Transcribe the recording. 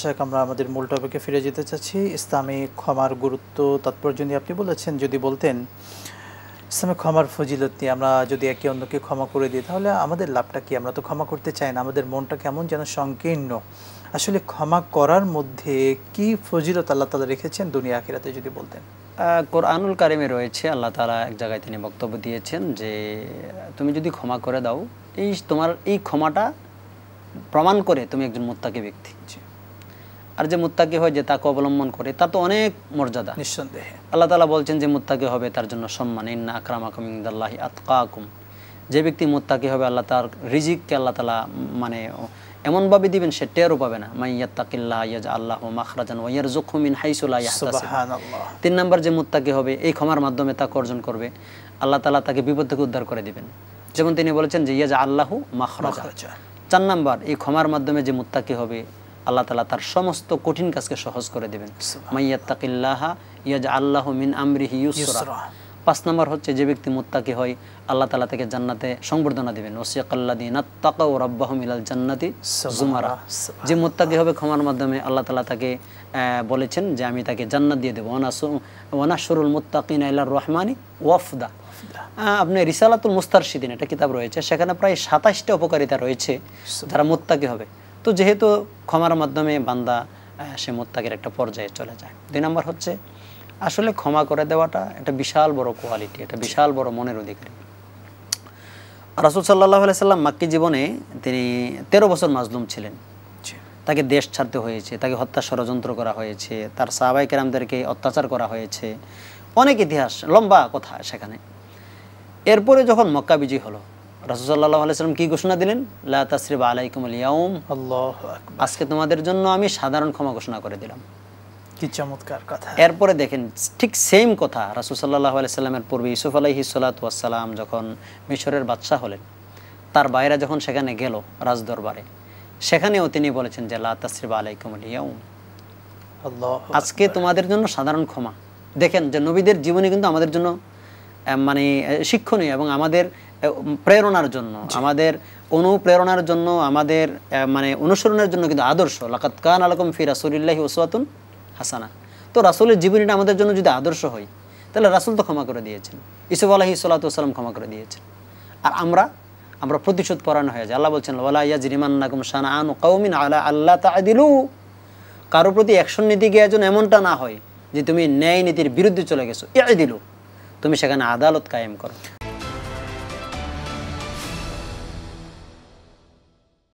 যাক, আমরা আমাদের মূল টপিকে ফিরে যেতে চাচ্ছি। ইসলামে ক্ষমার গুরুত্ব, তাৎপর্য নিয়ে আপনি বলেছেন, যদি বলতেন ইসলামে ক্ষমার ফজিলত নিয়ে। আমরা যদি একে অন্যকে ক্ষমা করে দিই তাহলে আমাদের লাভটা কি? আমরা তো ক্ষমা করতে চাই না, আমাদের মনটা কেমন যেন সংকীর্ণ। আসলে ক্ষমা করার মধ্যে কি ফজিলত আল্লাহ তাআলা রেখেছেন দুনিয়া আখিরাতে, যদি বলতেন। কোরআনুল কারিমে রয়েছে, আল্লাহ তাআলা এক জায়গায় তিনি বক্তব্য দিয়েছেন যে তুমি যদি ক্ষমা করে দাও, তোমার এই ক্ষমাটা প্রমাণ করে তুমি একজন মুত্তাকি ব্যক্তি। আর যে মুত্তাকি হয়, যে তাকে অবলম্বন করে, তার তো অনেক মর্যাদা নিঃসন্দেহে। আল্লাহ তাআলা বলছেন যে মুত্তাকি হবে তার জন্য সম্মান, ইন্না আকরামাকুম ইনদাল্লাহি আতকাকুম। যে ব্যক্তি মুত্তাকি হবে, আল্লাহ তার রিজিককে আল্লাহ তাআলা মানে এমনভাবে দিবেন সে টেরও পাবে না। মান ইয়াত্তাকিল্লাহ ইয়াজআল লাহু মাখরাজান ওয়া ইয়ারযুকহু মিন হাইসু লা ইয়াহতাসিব। সুবহানাল্লাহ। 3 নাম্বার, যে মুত্তাকি হবে এই ক্ষমার মাধ্যমে তাকে অর্জন করবে, আল্লাহ তাআলা তাকে বিপদ থেকে উদ্ধার করে দিবেন, যেমন তিনি বলেছেন যে ইয়াজআল লাহু মাখরাজা। 4 নাম্বার, এই ক্ষমার মাধ্যমে যে মুত্তাকি হবে, আল্লাহ তাআলা তার সমস্ত কঠিন কাজকে সহজ করে দিবেন। মান ইয়াত্তাকিল্লাহা ইয়াজআল লাহু মিন আমরিহি ইউসরা। 5 নাম্বার হচ্ছে, যে ব্যক্তি মুত্তাকি হয়, আল্লাহ তাআলা তাকে জান্নাতে সংবর্ধনা দিবেন। ওয়াসিকাল্লাযিনা তাকাউ রাব্বাহুম ইলাল জান্নাতি যুমারা। যে মুত্তাকি হবে ক্ষমার মাধ্যমে, আল্লাহ তাআলা তাকে বলেছেন যে আমি তাকে জান্নাত দিয়ে দেব। ওয়ানাশরুল মুত্তাকিনা ইলার রহমানি ওয়াফদা। আপনি রিসালাতুল মুস্তারশিদিন একটা কিতাব রয়েছে, সেখানে প্রায় 27টা উপকারিতা রয়েছে যারা মুত্তাকি হবে। তো যেহেতু ক্ষমার মাধ্যমে বান্দা সে মুত্তাকির একটা পর্যায়ে চলে যায়। 2 নাম্বার হচ্ছে, আসলে ক্ষমা করে দেওয়াটা একটা বিশাল বড় কোয়ালিটি, একটা বিশাল বড় মনের অধিকারী। রাসূল সাল্লাল্লাহু আলাইহি সাল্লাম মাক্কি জীবনে তিনি 13 বছর মাজলুম ছিলেন। তাকে দেশ ছাড়তে হয়েছে, তাকে হত্যা ষড়যন্ত্র করা হয়েছে, তার সাহাবায়ে কেরামদেরকে অত্যাচার করা হয়েছে, অনেক ইতিহাস, লম্বা কথা সেখানে। এরপরে যখন মক্কা বিজয় হলো, রাসূল সাল্লাল্লাহু আলাইহি সাল্লাম কি ঘোষণা দিলেন? লা তাসরিবা আলাইকুমুল ইয়াউম, আল্লাহু আকবার। আজকে তোমাদের জন্য আমি সাধারণ ক্ষমা ঘোষণা করে দিলাম। কি চমৎকার কথা। এরপরে দেখেন, ঠিক সেম কথা রাসূল সাল্লাল্লাহু আলাইহি সাল্লামের পূর্বে ইউসুফ আলাইহিস সালাতু ওয়াস সালাম যখন মিশরের বাদশা হলেন, তার ভাইরা যখন সেখানে গেল রাজদরবারে, সেখানেও তিনি বলেছেন যে লা তাসরিবা আলাইকুমুল ইয়াউম, আজকে তোমাদের জন্য সাধারণ ক্ষমা। দেখেন যে নবীদের জীবনী কিন্তু আমাদের জন্য মানে শিক্ষণীয় এবং আমাদের প্রেরণার জন্য, আমাদের অনুপ্রেরণার জন্য, আমাদের মানে অনুসরণের জন্য কিন্তু আদর্শ। লাকাদ কানা লাকুম ফি রাসূলিল্লাহি উসওয়াতুন হাসানা। তো রাসূলের জীবনীটা আমাদের জন্য যদি আদর্শ হয়, তাহলে রাসূল তো ক্ষমা করে দিয়েছেন, ইউসুফ আলাইহিস সালাতু ওয়াস সালাম ক্ষমা করে দিয়েছেন। আর আমরা প্রতিশোধ পরায়ণ হয়ে যাই। আল্লাহ বলছেন ওয়ালা ইয়াজরিমান্নাকুম শানাআনু কওমিন আলা আল্লা তা'দিলু। কারো প্রতি অ্যাকশন নীতি গিয়ে যেন এমনটা না হয় যে তুমি ন্যায় নীতির বিরুদ্ধে চলে গেছো। ইয়াদিলু, তুমি সেখানে আদালত কায়েম করো।